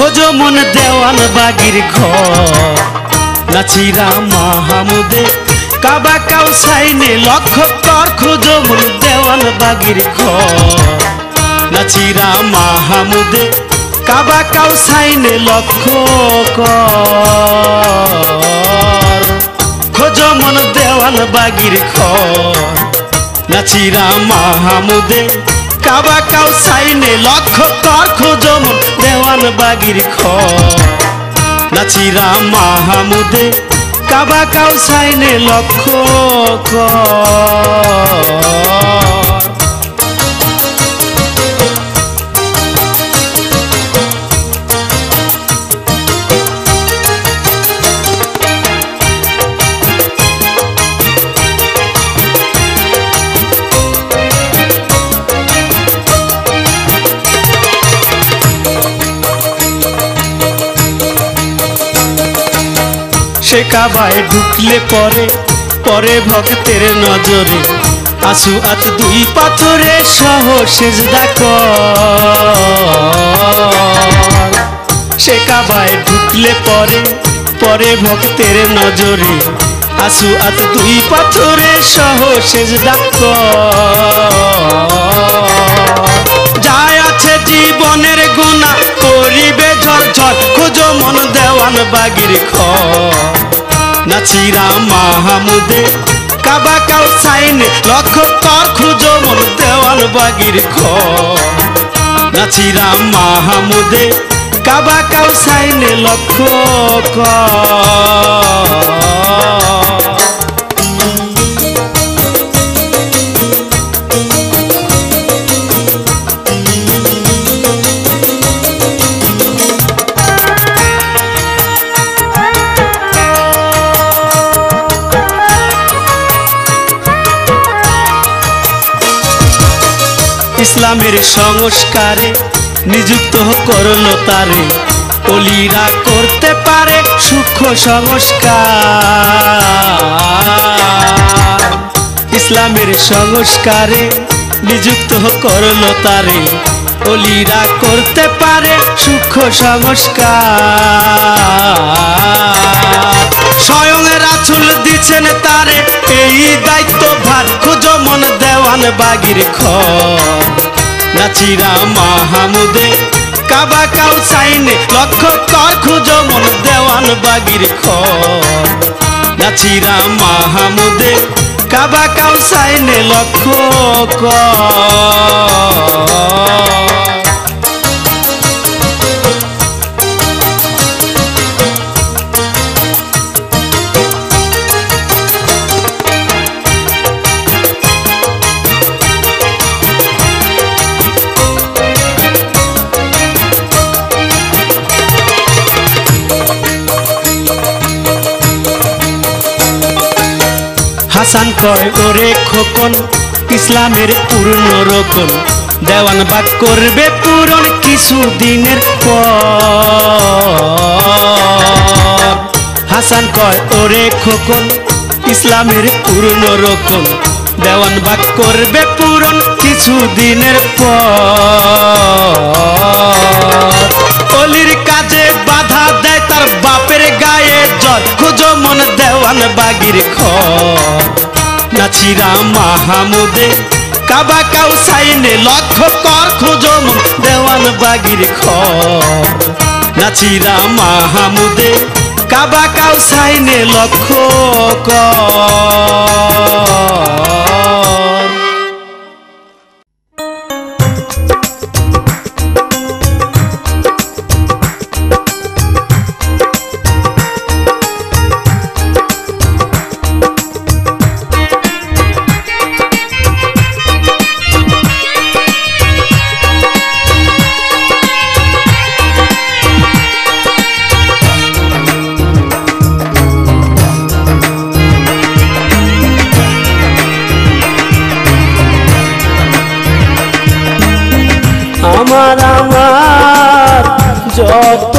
খোঁজো মন দেওয়ান বাগির ঘর নাচিরা মাহমুদে কাবা কাউসাইনে লক্ষ্য কর খোঁজো মন দেওয়ান বাগির ঘর নাচিরা মাহমুদে কাবা কাউসাইনে লক্ষ্য কর খোঁজো মন দেওয়ান বাগির ঘর নাচিরা মাহমুদে কাবা কাউসাইনে লক্ষ্য কর খোঁজো মন দেওয়ান বাগির ঘর নাচিরা মাহমুদে কাবা কাউসাইনে লক্ষ্য কর সে কাবায় ঢুকলে পরে ভক্তের নজরে আসু আত দুই পাথরে সহ সেজদা কর সে কাবায় ঢুকলে পরে ভক্তের নজরে আসু আত দুই পাথরে সহ সেজদা কর যায় আছে জীবনের গুনাহ করিবে ঝরঝর খোঁজো মন দেওয়ান বাগির ঘর নাচিরা মাহমুদে কাবা কাউসাইনে লক্ষ্য কর খোঁজো মন দেওয়ান বাগির ঘর নাচিরা মাহমুদে কাবা কাউসাইনে লক্ষ্য কর ইসলামের সংস্কারে নিযুক্ত করলো তারে অলিরা করতে পারে সূক্ষ্ম সংস্কার ইসলামের সংস্কারে নিযুক্ত করলো তারে অলিরা করতে পারে সূক্ষ্ম সংস্কার স্বয়ং রাসূল দিচ্ছেন তারে এই দায়িত্ব ভার খোঁজো মন দেওয়ান বাগির ঘর নাচিরা মাহমুদে কাবা কাউসাইনে লক্ষ্য কর খোঁজো মন দেওয়ান বাগির ঘর নাচিরা মাহমুদে কাবা কাউসাইনে লক্ষ্য কর হাসান কয় ওরে খোকন ইসলামের পূর্ণ রোকন দেওয়ান বাগ করবে পূরণ কিছুদিনের পর হাসান কয় ওরে খোকন ইসলামের পূর্ণ রোকন দেওয়ান বাগ করবে পূরণ কিছুদিনের পর অলির কাজে বাধা দেয় তার বাপের গায়ে জ্বর খোঁজো মন দেওয়ান বাগির ঘর নাচিরা মাহমুদে কাবা কাউসাইনে লক্ষ্য কর খোঁজো মন দেওয়ান বাগির ঘর নাচিরা মাহমুদে কাবা কাউসাইনে লক্ষ্য কর আমার যত